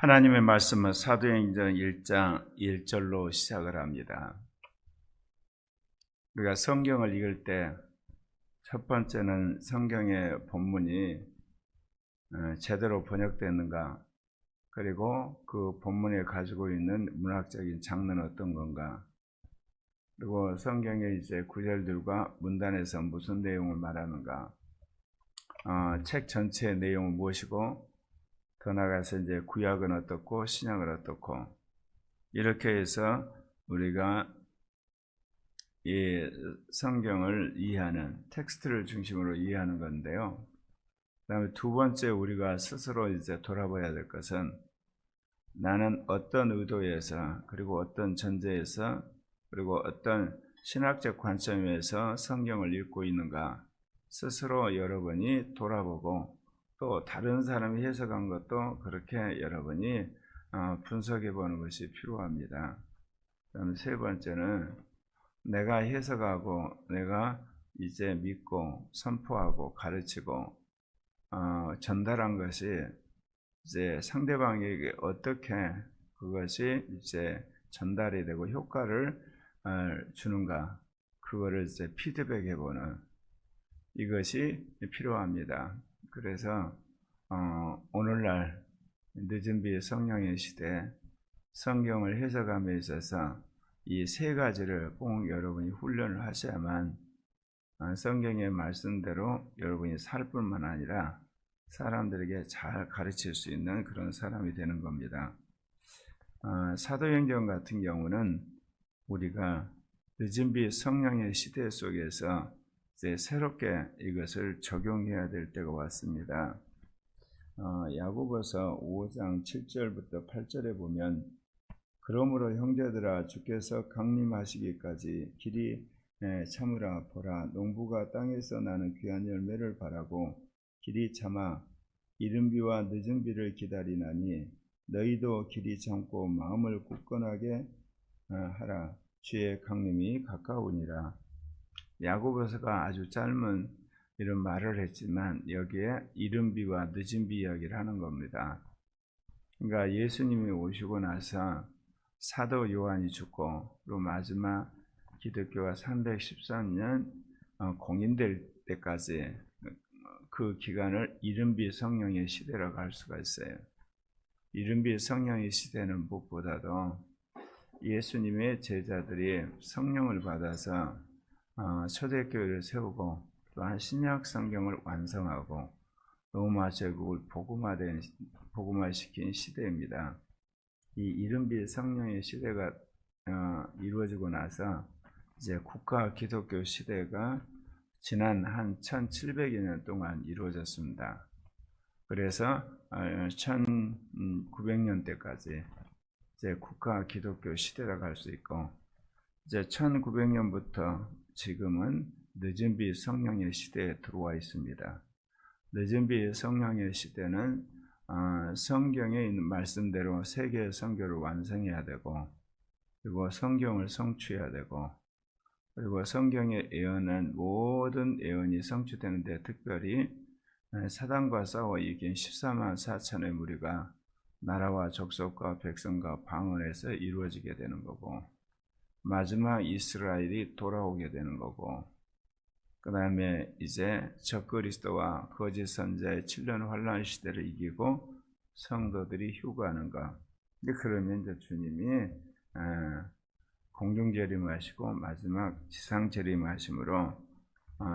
하나님의 말씀은 사도행전 1장 1절로 시작을 합니다. 우리가 성경을 읽을 때 첫 번째는 성경의 본문이 제대로 번역되는가, 그리고 그 본문에 가지고 있는 문학적인 장르는 어떤 건가, 그리고 성경의 이제 구절들과 문단에서 무슨 내용을 말하는가, 책 전체의 내용은 무엇이고, 더 나아가서 이제 구약은 어떻고 신약은 어떻고, 이렇게 해서 우리가 이 성경을 이해하는, 텍스트를 중심으로 이해하는 건데요. 그다음에 두 번째, 우리가 스스로 이제 돌아봐야 될 것은, 나는 어떤 의도에서, 그리고 어떤 전제에서, 그리고 어떤 신학적 관점에서 성경을 읽고 있는가, 스스로 여러분이 돌아보고, 또 다른 사람이 해석한 것도 그렇게 여러분이 분석해 보는 것이 필요합니다. 그다음 세 번째는, 내가 해석하고 내가 이제 믿고 선포하고 가르치고 전달한 것이 이제 상대방에게 어떻게 그것이 이제 전달이 되고 효과를 주는가, 그거를 이제 피드백해 보는, 이것이 필요합니다. 그래서 오늘날 늦은 비 성령의 시대, 성경을 해석함에 있어서 이 세 가지를 꼭 여러분이 훈련을 하셔야만 성경의 말씀대로 여러분이 살 뿐만 아니라 사람들에게 잘 가르칠 수 있는 그런 사람이 되는 겁니다. 사도행전 같은 경우는 우리가 늦은 비 성령의 시대 속에서 이제 새롭게 이것을 적용해야 될 때가 왔습니다. 야고보서 5장 7절부터 8절에 보면, 그러므로 형제들아, 주께서 강림하시기까지 길이 참으라. 보라, 농부가 땅에서 나는 귀한 열매를 바라고 길이 참아 이른 비와 늦은 비를 기다리나니, 너희도 길이 참고 마음을 굳건하게 하라. 주의 강림이 가까우니라. 야고보서가 아주 짧은 이런 말을 했지만 여기에 이른 비와 늦은 비 이야기를 하는 겁니다. 그러니까 예수님이 오시고 나서 사도 요한이 죽고, 그리고 마지막 기독교가 313년 공인될 때까지 그 기간을 이른비 성령의 시대라고 할 수가 있어요. 이른비 성령의 시대는 무엇보다도 예수님의 제자들이 성령을 받아서 초대교회를 세우고, 또한 신약 성경을 완성하고 로마 제국을 복음화시킨 시대입니다. 이 이른비 성령의 시대가 이루어지고 나서 이제 국가 기독교 시대가 지난 한 1700여 년 동안 이루어졌습니다. 그래서 1900년대까지 이제 국가 기독교 시대라고 할 수 있고, 이제 1900년부터 지금은 늦은 비 성령의 시대에 들어와 있습니다. 늦은 비 성령의 시대는 성경에 있는 말씀대로 세계의 선교를 완성해야 되고, 그리고 성경을 성취해야 되고, 그리고 성경에 예언한 모든 예언이 성취되는데, 특별히 사단과 싸워 이긴 14만 4천의 무리가 나라와 족속과 백성과 방언에서 이루어지게 되는 거고, 마지막 이스라엘이 돌아오게 되는 거고, 그 다음에 이제 적그리스도와 거짓 선자의 7년 환란 시대를 이기고 성도들이 휴거하는 것. 그러면 이제 주님이 공중 재림하시고 마지막 지상 재림하심으로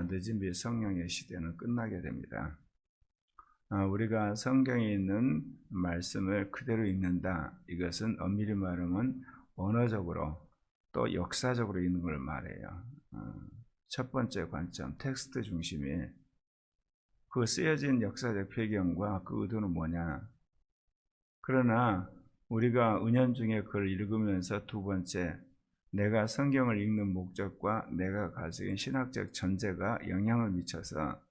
늦은 비 성령의 시대는 끝나게 됩니다. 우리가 성경에 있는 말씀을 그대로 읽는다, 이것은 엄밀히 말하면 언어적으로 또 역사적으로 읽는 걸 말해요. 첫 번째 관점, 텍스트 중심이, 그 쓰여진 역사적 배경과 그 의도는 뭐냐. 그러나 우리가 은연중에 그걸 읽으면서 두 번째, 내가 성경을 읽는 목적과 내가 가지고 신학적 전제가 영향을 미쳐서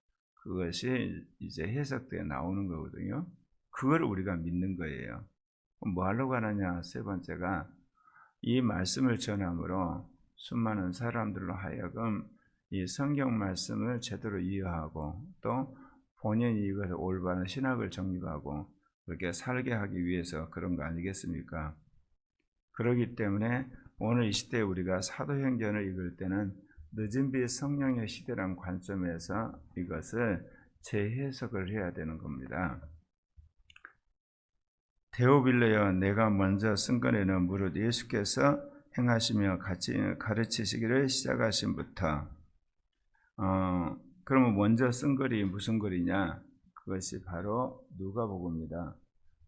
그것이 이제 해석되어 나오는 거거든요. 그걸 우리가 믿는 거예요. 뭐 하려고 하느냐. 세 번째가, 이 말씀을 전함으로 수많은 사람들로 하여금 이 성경 말씀을 제대로 이해하고, 또 본인이 이것을 올바른 신학을 정립하고 그렇게 살게 하기 위해서 그런 거 아니겠습니까? 그렇기 때문에 오늘 이 시대에 우리가 사도행전을 읽을 때는 늦은 빛 성령의 시대라는 관점에서 이것을 재해석을 해야 되는 겁니다. 데오빌레여, 내가 먼저 쓴 거에는 무릇 예수께서 행하시며 같이 가르치시기를 시작하신부터, 그러면 먼저 쓴 글이 무슨 글이냐? 그것이 바로 누가복음입니다.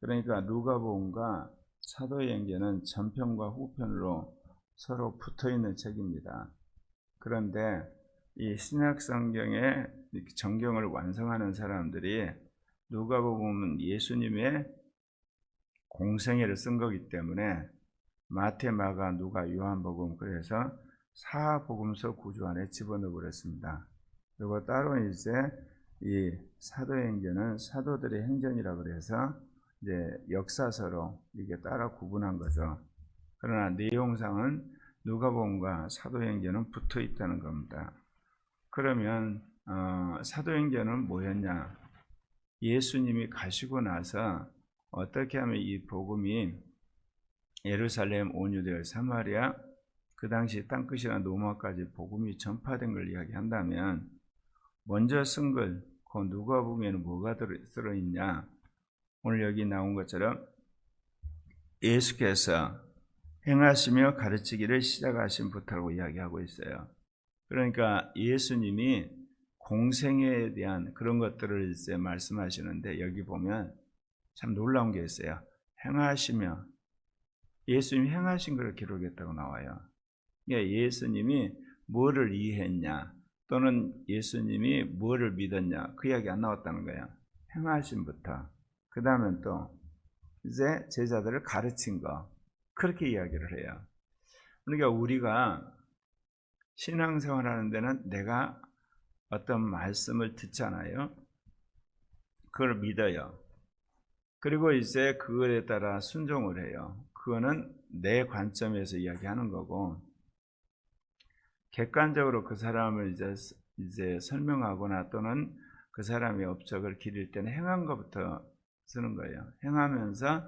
그러니까 누가복음과 사도행전은 전편과 후편으로 서로 붙어있는 책입니다. 그런데 이 신약성경의 정경을 완성하는 사람들이 누가복음은 예수님의 공생애를 쓴 거기 때문에 마태, 마가, 누가, 요한복음, 그래서 사복음서 구조 안에 집어넣어 버렸습니다. 그리고 따로 이제 이 사도행전은 사도들의 행전이라 그래서 이제 역사서로 이게 따라 구분한 거죠. 그러나 내용상은 누가복음과 사도행전은 붙어 있다는 겁니다. 그러면 사도행전은 뭐였냐? 예수님이 가시고 나서 어떻게 하면 이 복음이 예루살렘, 온유대열, 사마리아, 그 당시 땅끝이나 노마까지 복음이 전파된 걸 이야기한다면 먼저 쓴 글, 그 누가복음에는 뭐가 들어있냐? 오늘 여기 나온 것처럼 예수께서 행하시며 가르치기를 시작하신부터라고 이야기하고 있어요. 그러니까 예수님이 공생애에 대한 그런 것들을 이제 말씀하시는데 여기 보면 참 놀라운 게 있어요. 행하시며, 예수님이 행하신 것을 기록했다고 나와요. 그러니까 예수님이 뭐를 이해했냐 또는 예수님이 뭐를 믿었냐 그 이야기 안 나왔다는 거예요. 행하심부터. 그 다음엔 또 이제 제자들을 가르친 거, 그렇게 이야기를 해요. 그러니까 우리가 신앙생활 하는 데는 내가 어떤 말씀을 듣잖아요. 그걸 믿어요. 그리고 이제 그거에 따라 순종을 해요. 그거는 내 관점에서 이야기하는 거고, 객관적으로 그 사람을 이제 설명하거나 또는 그 사람의 업적을 기릴 때는 행한 것부터 쓰는 거예요. 행하면서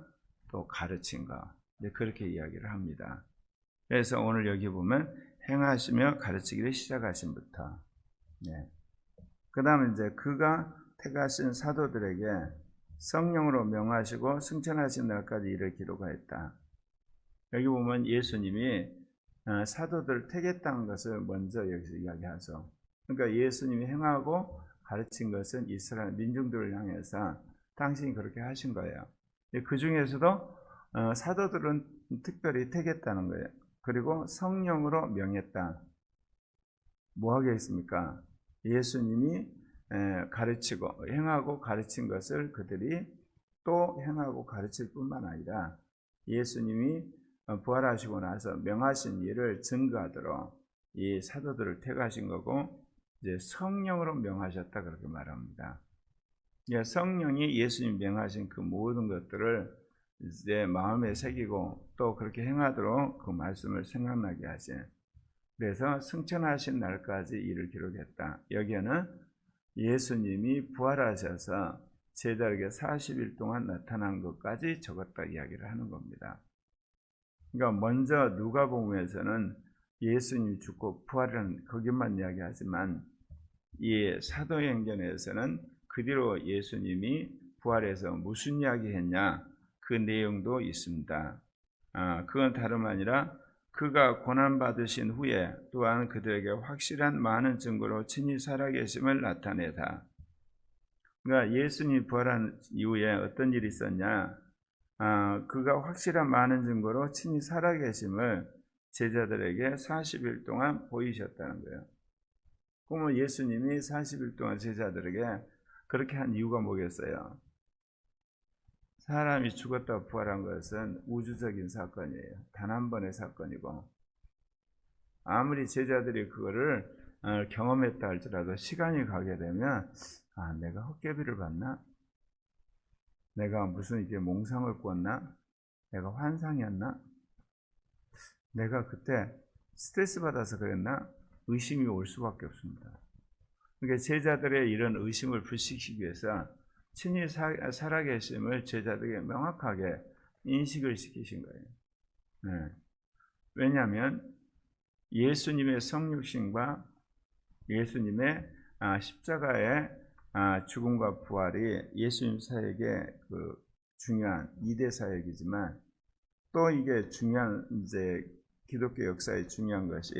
또 가르친 거. 이제 그렇게 이야기를 합니다. 그래서 오늘 여기 보면 행하시며 가르치기를 시작하신부터. 네. 그 다음에 이제 그가 택하신 사도들에게 성령으로 명하시고 승천하신 날까지 이를 기록하였다. 여기 보면 예수님이 사도들을 택했다는 것을 먼저 여기서 이야기하죠. 그러니까 예수님이 행하고 가르친 것은 이스라엘 민중들을 향해서 당신이 그렇게 하신 거예요. 그 중에서도 사도들은 특별히 택했다는 거예요. 그리고 성령으로 명했다. 뭐 하겠습니까? 예수님이 가르치고 행하고 가르친 것을 그들이 또 행하고 가르칠 뿐만 아니라 예수님이 부활하시고 나서 명하신 일을 증거하도록 이 사도들을 택하신 거고, 이제 성령으로 명하셨다 그렇게 말합니다. 성령이 예수님 명하신 그 모든 것들을 이제 마음에 새기고 또 그렇게 행하도록 그 말씀을 생각나게 하신, 그래서 승천하신 날까지 이를 기록했다. 여기에는 예수님이 부활하셔서 제자에게 40일 동안 나타난 것까지 적었다 이야기를 하는 겁니다. 그러니까 먼저 누가복음에서는 예수님이 죽고 부활은 거기만 이야기하지만 이 사도행전에서는 그 뒤로 예수님이 부활해서 무슨 이야기 했냐 그 내용도 있습니다. 그건 다름 아니라 그가 고난받으신 후에 또한 그들에게 확실한 많은 증거로 친히 살아계심을 나타내다. 그러니까 예수님이 부활한 이후에 어떤 일이 있었냐? 그가 확실한 많은 증거로 친히 살아계심을 제자들에게 40일 동안 보이셨다는 거예요. 그러면 예수님이 40일 동안 제자들에게 그렇게 한 이유가 뭐겠어요? 사람이 죽었다 부활한 것은 우주적인 사건이에요. 단 한 번의 사건이고, 아무리 제자들이 그거를 경험했다 할지라도 시간이 가게 되면 내가 헛개비를 봤나? 내가 무슨 이게 몽상을 꿨나? 내가 환상이었나? 내가 그때 스트레스 받아서 그랬나? 의심이 올 수밖에 없습니다. 그러니까 제자들의 이런 의심을 불식시키기 위해서 친히 살아계심을 제자들에게 명확하게 인식을 시키신 거예요. 네. 왜냐하면 예수님의 성육신과 예수님의 십자가의 죽음과 부활이 예수님 사역의 그 중요한 2대 사역이지만, 또 이게 중요한 이제 기독교 역사의 중요한 것이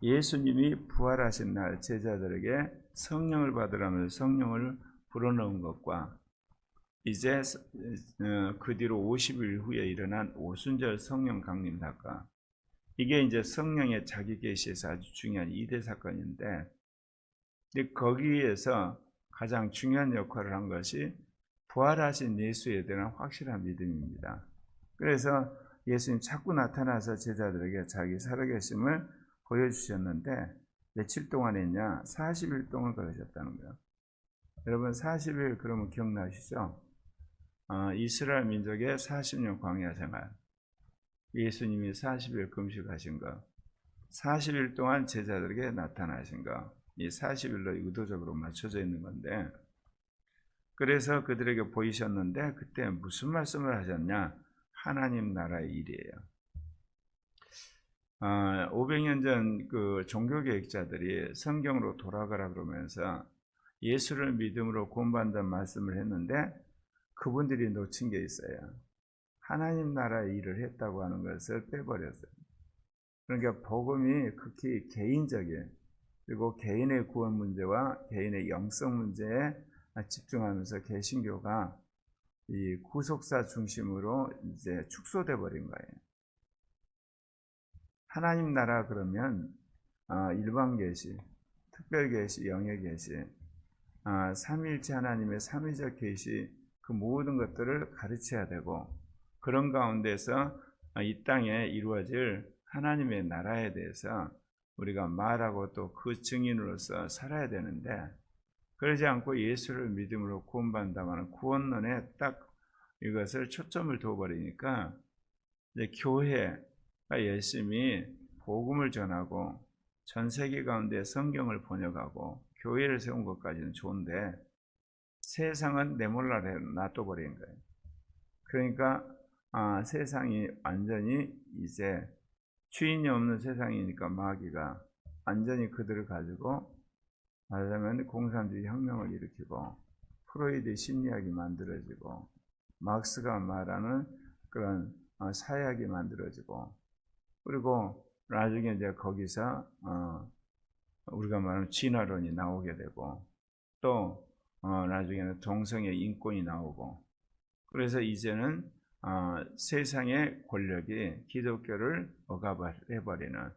예수님이 부활하신 날 제자들에게 성령을 받으라면서 성령을 불어넣은 것과 이제 그 뒤로 50일 후에 일어난 오순절 성령 강림 사건, 이게 이제 성령의 자기 계시에서 아주 중요한 2대 사건인데, 거기에서 가장 중요한 역할을 한 것이 부활하신 예수에 대한 확실한 믿음입니다. 그래서 예수님 자꾸 나타나서 제자들에게 자기 살아계심을 보여주셨는데, 며칠 동안 했냐? 40일 동안 그러셨다는 거예요. 여러분 40일 그러면 기억나시죠? 이스라엘 민족의 40년 광야 생활, 예수님이 40일 금식하신 거, 40일 동안 제자들에게 나타나신 거, 이 40일로 의도적으로 맞춰져 있는 건데, 그래서 그들에게 보이셨는데 그때 무슨 말씀을 하셨냐? 하나님 나라의 일이에요. 500년 전 그 종교개혁자들이 성경으로 돌아가라 그러면서 예수를 믿음으로 구원받는다는 말씀을 했는데, 그분들이 놓친 게 있어요. 하나님 나라의 일을 했다고 하는 것을 빼버렸어요. 그러니까 복음이 극히 개인적인, 그리고 개인의 구원 문제와 개인의 영성 문제에 집중하면서 개신교가 이 구속사 중심으로 이제 축소돼 버린 거예요. 하나님 나라 그러면 일반 계시, 특별 계시, 영의 계시, 삼위일체 하나님의 삼위적 계시, 그 모든 것들을 가르쳐야 되고, 그런 가운데서 이 땅에 이루어질 하나님의 나라에 대해서 우리가 말하고 또 그 증인으로서 살아야 되는데, 그러지 않고 예수를 믿음으로 구원받는다고 하는 구원론에 딱 이것을 초점을 둬버리니까, 이제 교회가 열심히 복음을 전하고 전 세계 가운데 성경을 번역하고 교회를 세운 것까지는 좋은데, 세상은 내몰라에 놔둬버린 거예요. 그러니까 세상이 완전히 이제 주인이 없는 세상이니까 마귀가 완전히 그들을 가지고 말하자면 공산주의 혁명을 일으키고, 프로이드 심리학이 만들어지고, 막스가 말하는 그런 사회학이 만들어지고, 그리고 나중에 이제 거기서 우리가 말하는 진화론이 나오게 되고, 또 나중에는 동성애 인권이 나오고, 그래서 이제는 세상의 권력이 기독교를 억압해버리는,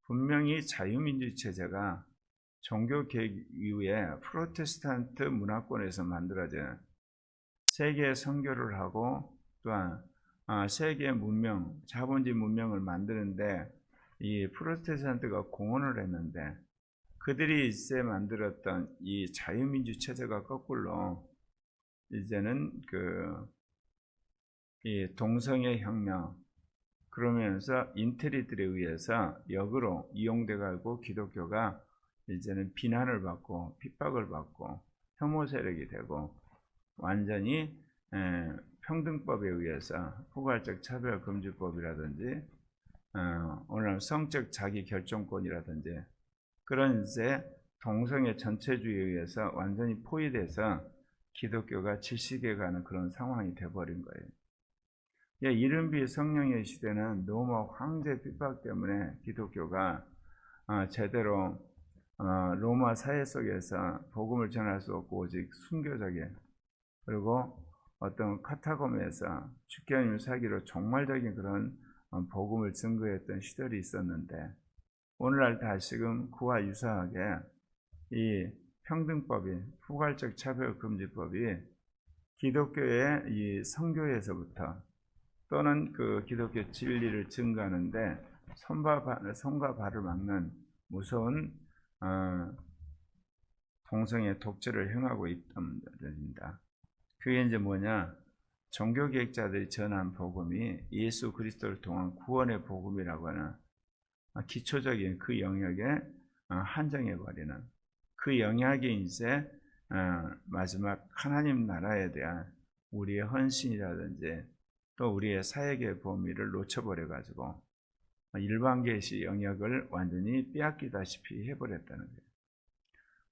분명히 자유민주 체제가 종교개혁 이후에 프로테스탄트 문화권에서 만들어진 세계 선교를 하고, 또한 세계 문명, 자본주의 문명을 만드는데 이 프로테스탄트가 공헌을 했는데, 그들이 이제 만들었던 이 자유민주 체제가 거꾸로 이제는 이 동성애 혁명, 그러면서 인테리들에 의해서 역으로 이용돼 가고 기독교가 이제는 비난을 받고 핍박을 받고 혐오 세력이 되고, 완전히 평등법에 의해서 포괄적 차별금지법이라든지 오늘 성적 자기 결정권이라든지 그런 이제 동성애 전체주의에 의해서 완전히 포위돼서 기독교가 질식해가는 그런 상황이 돼버린 거예요. 이른비 성령의 시대는 너무 황제 핍박 때문에 기독교가 제대로 로마 사회 속에서 복음을 전할 수 없고 오직 순교적인, 그리고 어떤 카타콤에서 주교님 사기로 종말적인 그런 복음을 증거했던 시절이 있었는데, 오늘날 다시금 그와 유사하게 이 평등법이, 포괄적 차별금지법이 기독교의 이 선교에서부터, 또는 그 기독교 진리를 증거하는데 손과 발을 막는 무서운 동성애 독재를 행하고 있던 것입니다. 그게 이제 뭐냐? 종교개혁자들이 전한 복음이 예수 그리스도를 통한 구원의 복음이라고 하는 기초적인 그 영역에 한정해버리는, 그 영역이 이제 마지막 하나님 나라에 대한 우리의 헌신이라든지 또 우리의 사역의 범위를 놓쳐버려 가지고 일반 계시 영역을 완전히 빼앗기다시피 해버렸다는 거예요.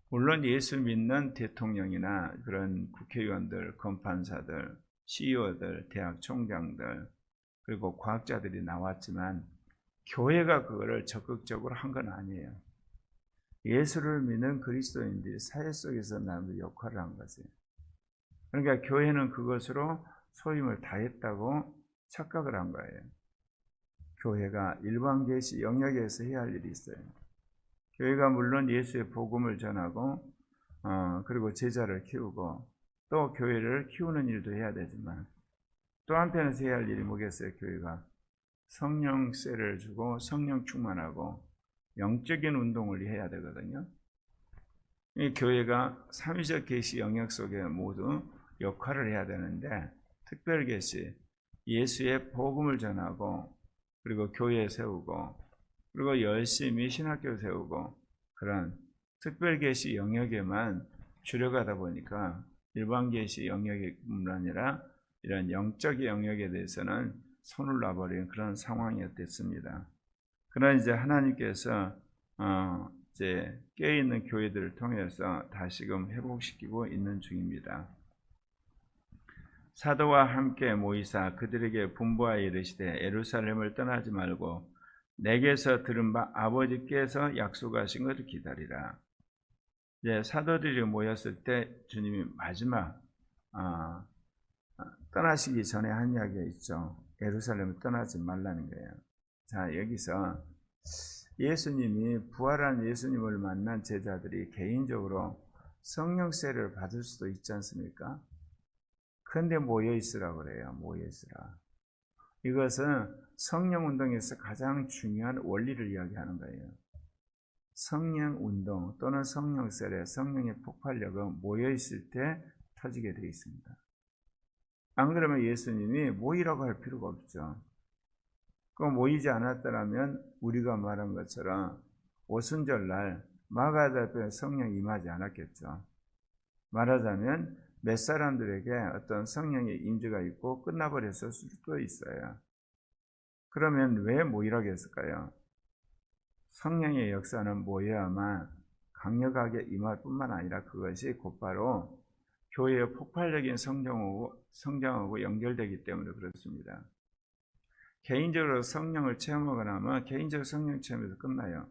물론 예수 믿는 대통령이나 그런 국회의원들, 검판사들, CEO들, 대학 총장들 그리고 과학자들이 나왔지만 교회가 그거를 적극적으로 한 건 아니에요. 예수를 믿는 그리스도인들이 사회 속에서 나름대로 역할을 한 것이에요. 그러니까 교회는 그것으로 소임을 다했다고 착각을 한 거예요. 교회가 일반 계시 영역에서 해야 할 일이 있어요. 교회가 물론 예수의 복음을 전하고 그리고 제자를 키우고 또 교회를 키우는 일도 해야 되지만 또 한편에서 해야 할 일이 뭐겠어요? 교회가 성령세를 주고 성령 충만하고 영적인 운동을 해야 되거든요. 이 교회가 삼위적 계시 영역 속에 모두 역할을 해야 되는데 특별 계시, 예수의 복음을 전하고 그리고 교회 세우고 그리고 열심히 신학교 세우고 그런 특별 계시 영역에만 주력하다 보니까 일반 계시 영역뿐 아니라 이런 영적 영역에 대해서는 손을 놔버린 그런 상황이 됐습니다. 그러나 이제 하나님께서 이제 깨어있는 교회들을 통해서 다시금 회복시키고 있는 중입니다. 사도와 함께 모이사 그들에게 분부하여 이르시되 예루살렘을 떠나지 말고 내게서 들은 바 아버지께서 약속하신 것을 기다리라. 이제 사도들이 모였을 때 주님이 마지막 떠나시기 전에 한 이야기가 있죠. 예루살렘을 떠나지 말라는 거예요. 자, 여기서 예수님이 부활한 예수님을 만난 제자들이 개인적으로 성령세를 받을 수도 있지 않습니까? 그런데 모여 있으라고 그래요. 모여 있으라. 이것은 성령 운동에서 가장 중요한 원리를 이야기하는 거예요. 성령 운동 또는 성령세례, 성령의 폭발력은 모여 있을 때 터지게 되어 있습니다. 안 그러면 예수님이 모이라고 할 필요가 없죠. 그 모이지 않았더라면 우리가 말한 것처럼 오순절날 마가다락방에 성령이 임하지 않았겠죠. 말하자면 몇 사람들에게 어떤 성령의 임재가 있고 끝나버렸을 수도 있어요. 그러면 왜 모이라고 했을까요? 성령의 역사는 모여야만 강력하게 임할 뿐만 아니라 그것이 곧바로 교회의 폭발적인 성장하고 연결되기 때문에 그렇습니다. 개인적으로 성령을 체험하거나 하면 개인적으로 성령 체험에서 끝나요.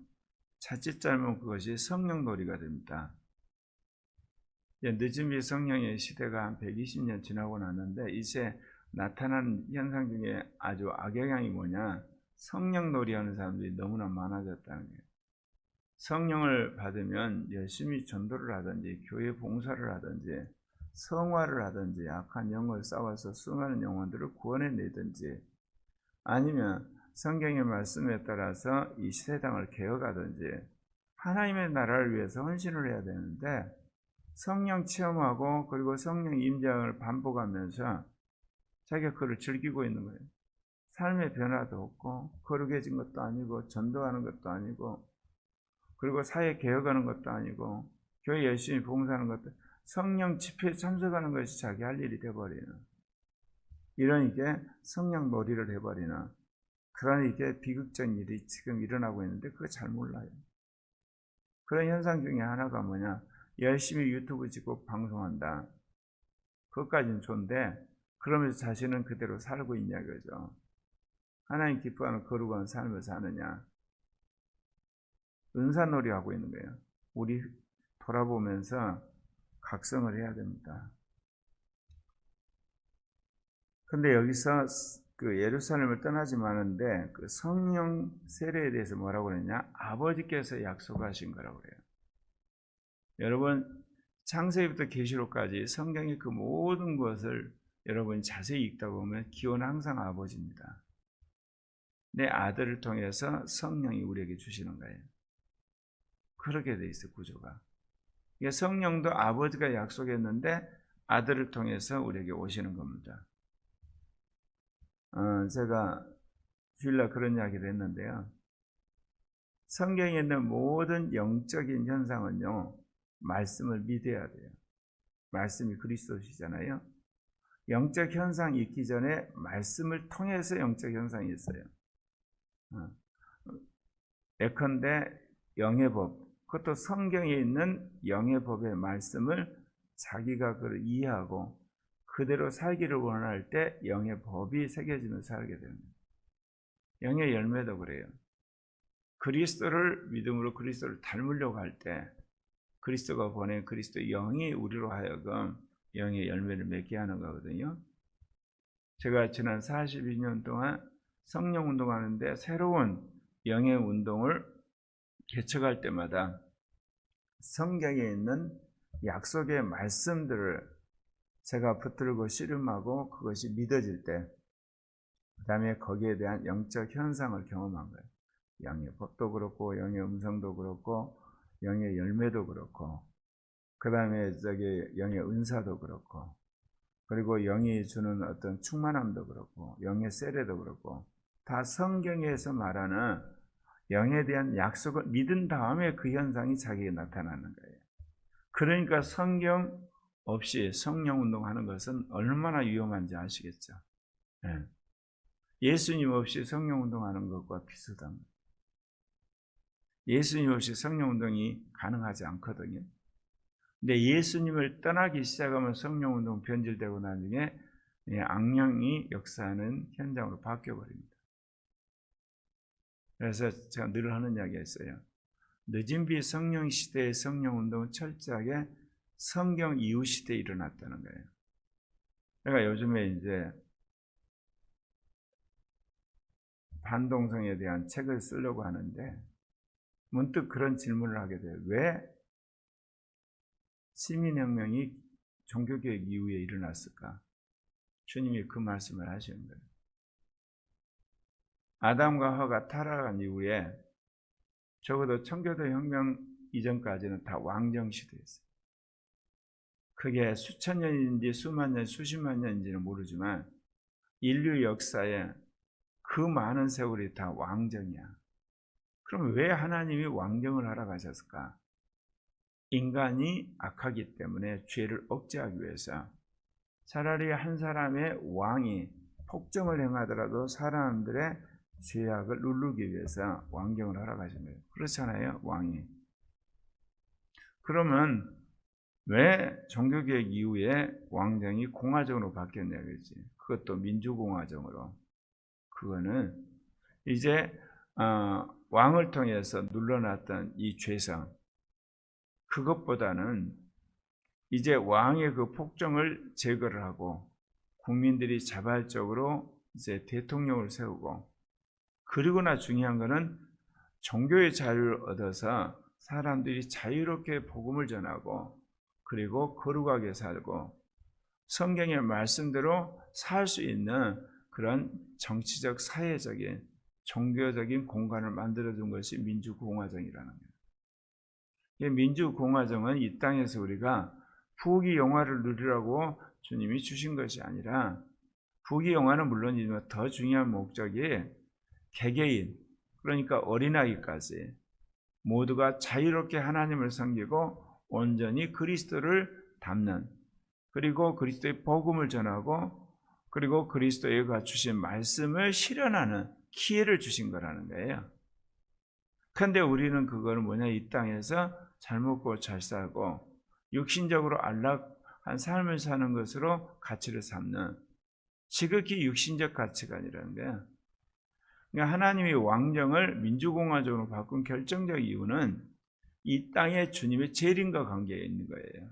자칫 잘못 그것이 성령놀이가 됩니다. 늦은비 성령의 시대가 한 120년 지나고 났는데 이제 나타나는 현상 중에 아주 악영향이 뭐냐? 성령놀이하는 사람들이 너무나 많아졌다는 거예요. 성령을 받으면 열심히 전도를 하든지 교회 봉사를 하든지 성화를 하든지 악한 영을 싸워서 수많은 영혼들을 구원해내든지 아니면 성경의 말씀에 따라서 이 세상을 개혁하든지 하나님의 나라를 위해서 헌신을 해야 되는데 성령 체험하고 그리고 성령 임장을 반복하면서 자기가 그걸 즐기고 있는 거예요. 삶의 변화도 없고 거룩해진 것도 아니고 전도하는 것도 아니고 그리고 사회 개혁하는 것도 아니고 교회 열심히 봉사하는 것도 성령 집회에 참석하는 것이 자기 할 일이 되어버리는 이런 이게 성령 놀이를 해버리는 그런 이게 비극적인 일이 지금 일어나고 있는데 그거 잘 몰라요. 그런 현상 중에 하나가 뭐냐? 열심히 유튜브 찍고 방송한다. 그것까지는 좋은데 그러면서 자신은 그대로 살고 있냐 그죠? 하나님 기뻐하는 거룩한 삶을 사느냐? 은사놀이 하고 있는 거예요. 우리 돌아보면서 각성을 해야 됩니다. 근데 여기서 그 예루살렘을 떠나지 마는데 그 성령 세례에 대해서 뭐라고 그랬냐? 아버지께서 약속하신 거라고 그래요. 여러분 창세기부터 계시록까지 성경의 그 모든 것을 여러분 자세히 읽다 보면 기원은 항상 아버지입니다. 내 아들을 통해서 성령이 우리에게 주시는 거예요. 그렇게 돼 있어요, 구조가. 성령도 아버지가 약속했는데 아들을 통해서 우리에게 오시는 겁니다. 제가 주일날 그런 이야기를 했는데요. 성경에 있는 모든 영적인 현상은요, 말씀을 믿어야 돼요. 말씀이 그리스도시잖아요. 영적 현상이 있기 전에 말씀을 통해서 영적 현상이 있어요. 예컨대 영의 법, 그것도 성경에 있는 영의 법의 말씀을 자기가 그걸 이해하고 그대로 살기를 원할 때 영의 법이 새겨지면서 살게 됩니다. 영의 열매도 그래요. 그리스도를 믿음으로 그리스도를 닮으려고 할 때 그리스도가 보낸 그리스도 영이 우리로 하여금 영의 열매를 맺게 하는 거거든요. 제가 지난 42년 동안 성령 운동하는데 새로운 영의 운동을 개척할 때마다 성경에 있는 약속의 말씀들을 제가 붙들고 씨름하고 그것이 믿어질 때 그 다음에 거기에 대한 영적 현상을 경험한 거예요. 영의 법도 그렇고 영의 음성도 그렇고 영의 열매도 그렇고 그 다음에 영의 은사도 그렇고 그리고 영이 주는 어떤 충만함도 그렇고 영의 세례도 그렇고 다 성경에서 말하는 영에 대한 약속을 믿은 다음에 그 현상이 자기에게 나타나는 거예요. 그러니까 성경 없이 성령 운동하는 것은 얼마나 위험한지 아시겠죠? 네. 예수님 없이 성령 운동하는 것과 비슷합니다. 예수님 없이 성령 운동이 가능하지 않거든요. 근데 예수님을 떠나기 시작하면 성령 운동 변질되고 나중에 악령이 역사하는 현장으로 바뀌어버립니다. 그래서 제가 늘 하는 이야기가 있어요. 늦은 비 성령 시대의 성령 운동은 철저하게 성경 이후 시대에 일어났다는 거예요. 그러니까 요즘에 이제 반동성에 대한 책을 쓰려고 하는데 문득 그런 질문을 하게 돼요. 왜 시민혁명이 종교개혁 이후에 일어났을까? 주님이 그 말씀을 하시는 거예요. 아담과 하와가 타락한 이후에 적어도 청교도 혁명 이전까지는 다 왕정 시대였어요. 그게 수천 년인지 수만 년, 수십만 년인지는 모르지만 인류 역사에 그 많은 세월이 다 왕정이야. 그럼 왜 하나님이 왕정을 하러 가셨을까? 인간이 악하기 때문에 죄를 억제하기 위해서 차라리 한 사람의 왕이 폭정을 행하더라도 사람들의 죄악을 누르기 위해서 왕정을 하러 가신 거예요. 그렇잖아요, 왕이. 그러면 왜 종교개혁 이후에 왕정이 공화정으로 바뀌었냐 그러지? 그것도 민주공화정으로. 그거는 이제 왕을 통해서 눌러놨던 이 죄성, 그것보다는 이제 왕의 그 폭정을 제거를 하고 국민들이 자발적으로 이제 대통령을 세우고, 그리고나 중요한 것은 종교의 자유를 얻어서 사람들이 자유롭게 복음을 전하고 그리고 거룩하게 살고 성경의 말씀대로 살 수 있는 그런 정치적, 사회적인, 종교적인 공간을 만들어준 것이 민주공화정이라는 거예요. 민주공화정은 이 땅에서 우리가 부귀영화를 누리라고 주님이 주신 것이 아니라, 부귀영화는 물론이지만 더 중요한 목적이 개개인, 그러니까 어린아이까지 모두가 자유롭게 하나님을 섬기고 온전히 그리스도를 닮는, 그리고 그리스도의 복음을 전하고 그리고 그리스도가 주신 말씀을 실현하는 기회를 주신 거라는 거예요. 그런데 우리는 그걸 이 땅에서 잘 먹고 잘 살고 육신적으로 안락한 삶을 사는 것으로 가치를 삼는 지극히 육신적 가치관이라는 거예요. 그러니까 하나님이 왕정을 민주공화정으로 바꾼 결정적 이유는 이 땅에 주님의 재림과 관계에 있는 거예요.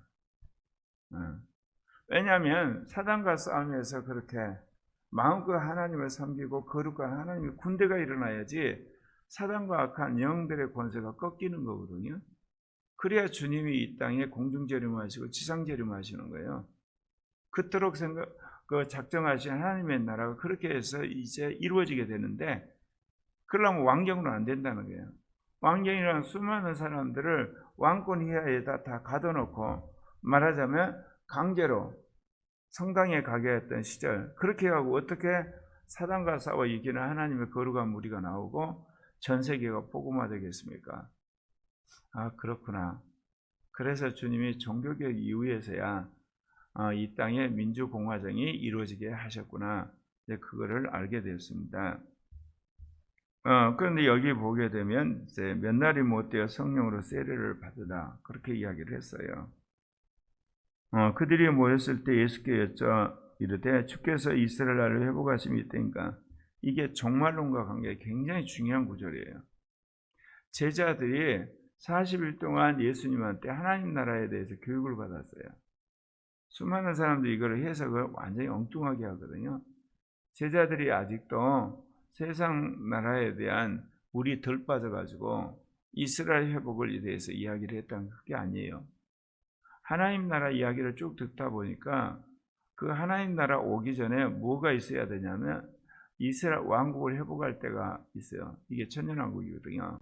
왜냐하면 사단과 싸움에서 그렇게 마음껏 하나님을 섬기고 거룩한 하나님의 군대가 일어나야지 사단과 악한 영들의 권세가 꺾이는 거거든요. 그래야 주님이 이 땅에 공중재림하시고 지상재림하시는 거예요. 그토록 작정하신 하나님의 나라가 그렇게 해서 이제 이루어지게 되는데, 그러려면 왕정으로 안 된다는 거예요. 왕정이라는 수많은 사람들을 왕권 이하에다 다 가둬놓고, 말하자면 강제로 성당에 가게 했던 시절, 그렇게 하고 어떻게 사단과 싸워 이기는 하나님의 거룩한 무리가 나오고 전 세계가 복음화되겠습니까? 아, 그렇구나. 그래서 주님이 종교개혁 이후에서야 이 땅에 민주공화정이 이루어지게 하셨구나. 이제 그거를 알게 되었습니다. 그런데 여기 보게 되면 이제 몇 날이 못 되어 성령으로 세례를 받으라 그렇게 이야기를 했어요. 그들이 모였을 때 예수께 여쭤 이르되 주께서 이스라엘 나라를 회복하심이 있다니까. 이게 종말론과 관계에 굉장히 중요한 구절이에요. 제자들이 40일 동안 예수님한테 하나님 나라에 대해서 교육을 받았어요. 수많은 사람들이 이걸 해석을 완전히 엉뚱하게 하거든요. 제자들이 아직도 세상 나라에 대한 물이 덜 빠져가지고 이스라엘 회복을 대해서 이야기를 했다는 게 아니에요. 하나님 나라 이야기를 쭉 듣다 보니까 그 하나님 나라 오기 전에 뭐가 있어야 되냐면 이스라엘 왕국을 회복할 때가 있어요. 이게 천년왕국이거든요.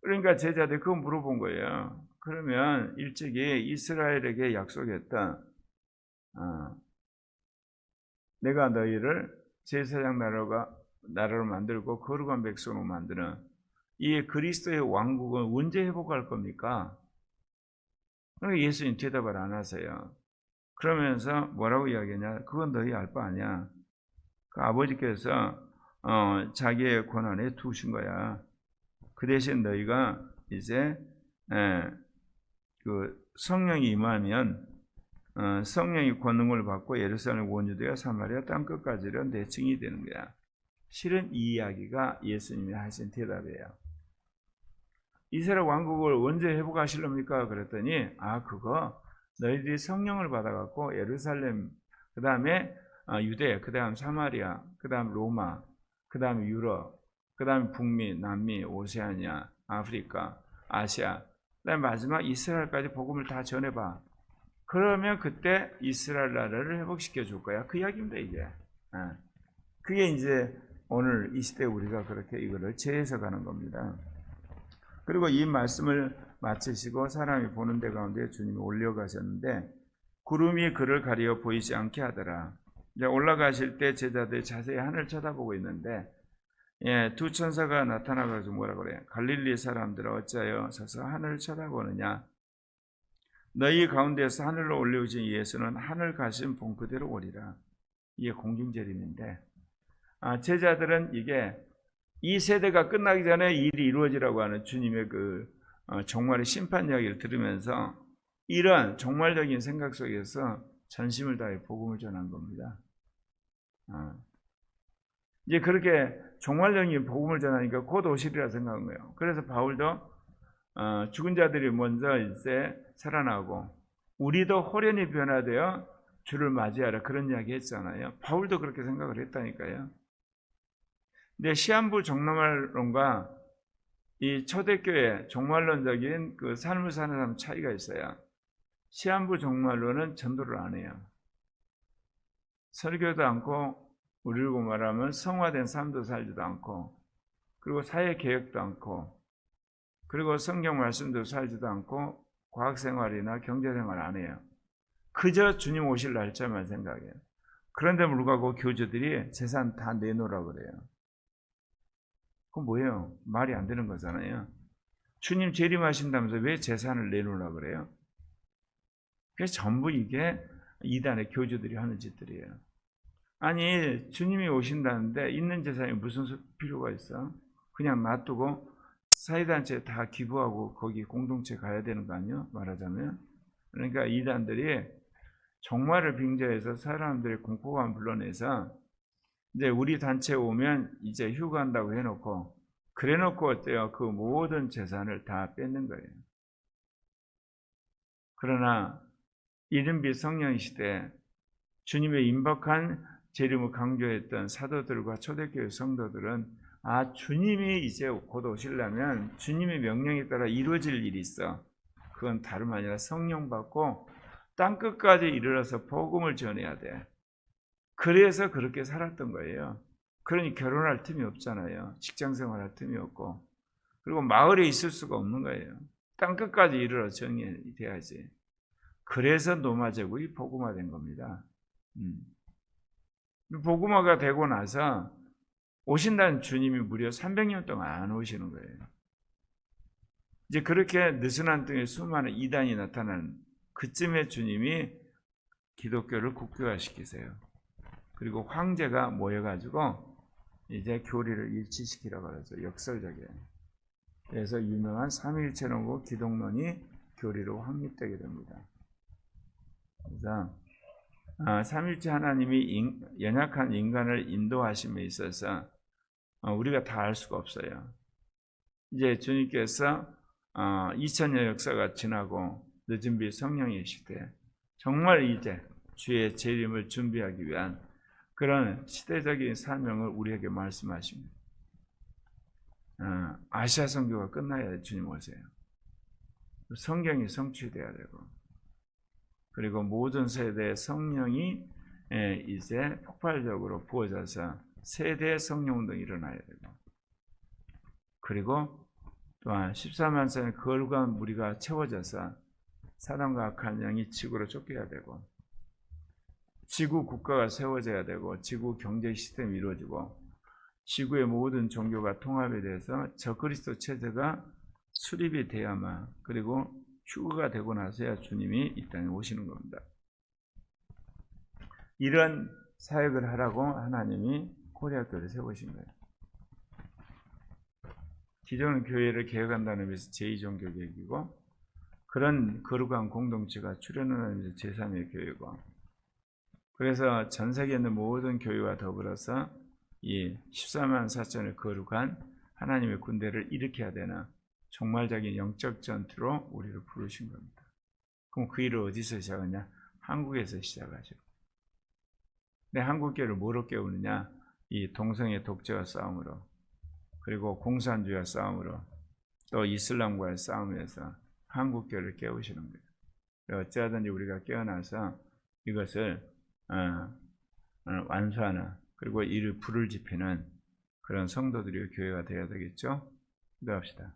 그러니까 제자들이 그거 물어본 거예요. 그러면 일찍이 이스라엘에게 약속했다. 내가 너희를 제사장 나라로 만들고 거룩한 백성으로 만드는 이 그리스도의 왕국은 언제 회복할 겁니까? 그러니까 예수님 대답을 안 하세요. 그러면서 뭐라고 이야기하냐? 그건 너희 알 바 아니야. 그 아버지께서 자기의 권한에 두신 거야. 그 대신 너희가 이제 그 성령이 임하면 성령이 권능을 받고 예루살렘 원유대와 사마리아 땅끝까지는 내 증인이 되는 거야. 실은 이 이야기가 예수님이 하신 대답이에요. 이스라엘 왕국을 언제 회복하실랍니까? 그랬더니 그거 너희들이 성령을 받아갖고 예루살렘, 그 다음에 유대, 그 다음 사마리아, 그 다음 로마, 그 다음 유럽, 그 다음 북미, 남미, 오세아니아, 아프리카, 아시아, 그 다음 마지막 이스라엘까지 복음을 다 전해봐. 그러면 그때 이스라엘 나라를 회복시켜 줄 거야. 그 이야기입니다, 이게. 그게 이제 오늘 이 시대에 우리가 그렇게 이거를 재해석하는 겁니다. 그리고 이 말씀을 마치시고 사람이 보는 데 가운데 주님이 올려가셨는데 구름이 그를 가리어 보이지 않게 하더라. 이제 올라가실 때 제자들이 자세히 하늘 쳐다보고 있는데 두 천사가 나타나가지고 뭐라 그래? 갈릴리 사람들아 어찌하여 서서 하늘을 쳐다보느냐? 너희 가운데서 하늘로 올려오신 예수는 하늘 가신 본 그대로 오리라. 이게 공중재림인데 제자들은 이게 이 세대가 끝나기 전에 일이 이루어지라고 하는 주님의 그 종말의 심판 이야기를 들으면서 이런 종말적인 생각 속에서 전심을 다해 복음을 전한 겁니다. 이제 그렇게 종말적인 복음을 전하니까 곧 오시리라 생각한 거예요. 그래서 바울도 죽은 자들이 먼저 이제 살아나고 우리도 호련히 변화되어 주를 맞이하라 그런 이야기 했잖아요. 바울도 그렇게 생각을 했다니까요. 근데 시한부 종말론과 이 초대교회 종말론적인 그 삶을 사는 사람 차이가 있어요. 시한부 종말론은 전도를 안 해요. 설교도 않고 우리로 말하면 성화된 삶도 살지도 않고 그리고 사회 개혁도 않고 그리고 성경 말씀도 살지도 않고 과학생활이나 경제생활 안 해요. 그저 주님 오실 날짜만 생각해요. 그런데 불구하고 교주들이 재산 다 내놓으라 그래요. 그건 뭐예요? 말이 안 되는 거잖아요. 주님 재림하신다면서 왜 재산을 내놓으라 그래요? 그래서 전부 이게 이단의 교주들이 하는 짓들이에요. 아니 주님이 오신다는데 있는 재산이 무슨 필요가 있어? 그냥 놔두고 사회단체에 다 기부하고 거기 공동체 가야 되는 거 아니에요? 말하자면. 그러니까 이단들이 종말을 빙자해서 사람들의 공포감 불러내서 이제 우리 단체에 오면 이제 휴가한다고 해놓고 그래놓고 어때요? 그 모든 재산을 다 뺏는 거예요. 그러나 이른비 성령 시대 주님의 임박한 재림을 강조했던 사도들과 초대교회 성도들은 주님이 이제 곧 오시려면 주님의 명령에 따라 이루어질 일이 있어. 그건 다름 아니라 성령 받고 땅끝까지 이르러서 복음을 전해야 돼. 그래서 그렇게 살았던 거예요. 그러니 결혼할 틈이 없잖아요. 직장생활 할 틈이 없고 그리고 마을에 있을 수가 없는 거예요. 땅끝까지 이르러 정리돼야지. 그래서 노마 제국이 복음화된 겁니다. 복음화가 되고 나서 오신다는 주님이 무려 300년 동안 안 오시는 거예요. 이제 그렇게 느슨한 등에 수많은 이단이 나타나는 그쯤에 주님이 기독교를 국교화시키세요. 그리고 황제가 모여가지고 이제 교리를 일치시키라고 그러죠. 역설적이에요. 그래서 유명한 삼위일체론과 기독론이 교리로 확립되게 됩니다. 그래서 삼위일체 하나님이 연약한 인간을 인도하심에 있어서 우리가 다 알 수가 없어요. 이제 주님께서 2000년 역사가 지나고 늦은 비 성령의 시대, 정말 이제 주의 재림을 준비하기 위한 그런 시대적인 사명을 우리에게 말씀하십니다. 아시아 선교가 끝나야 주님 오세요. 성경이 성취돼야 되고, 그리고 모든 세대의 성령이 이제 폭발적으로 부어져서 세대 성령운동이 일어나야 되고, 그리고 또한 14만 세의 거룩한 무리가 채워져서 사람과 악한 영이 지구로 쫓겨야 되고, 지구 국가가 세워져야 되고, 지구 경제 시스템이 이루어지고, 지구의 모든 종교가 통합에 대해서 적그리스도 체제가 수립이 돼야만, 그리고 휴거가 되고 나서야 주님이 이 땅에 오시는 겁니다. 이런 사역을 하라고 하나님이 코리아교회를 세우신 거예요. 기존 교회를 개혁한다는 의미에서 제2종교개혁이고, 그런 거룩한 공동체가 출현하는 의미에서 제3의 교회고, 그래서 전 세계에 있는 모든 교회와 더불어서 이 14만 4천의 거룩한 하나님의 군대를 일으켜야 되는 종말적인 영적 전투로 우리를 부르신 겁니다. 그럼 그 일을 어디서 시작하냐? 한국에서 시작하죠. 근데 한국교회를 뭐로 깨우느냐? 이 동성애 독재와 싸움으로, 그리고 공산주의와 싸움으로, 또 이슬람과의 싸움에서 한국교회를 깨우시는 거예요. 어찌하든지 우리가 깨어나서 이것을 완수하는, 그리고 이를 불을 지피는 그런 성도들이 교회가 되어야 되겠죠? 기도합시다.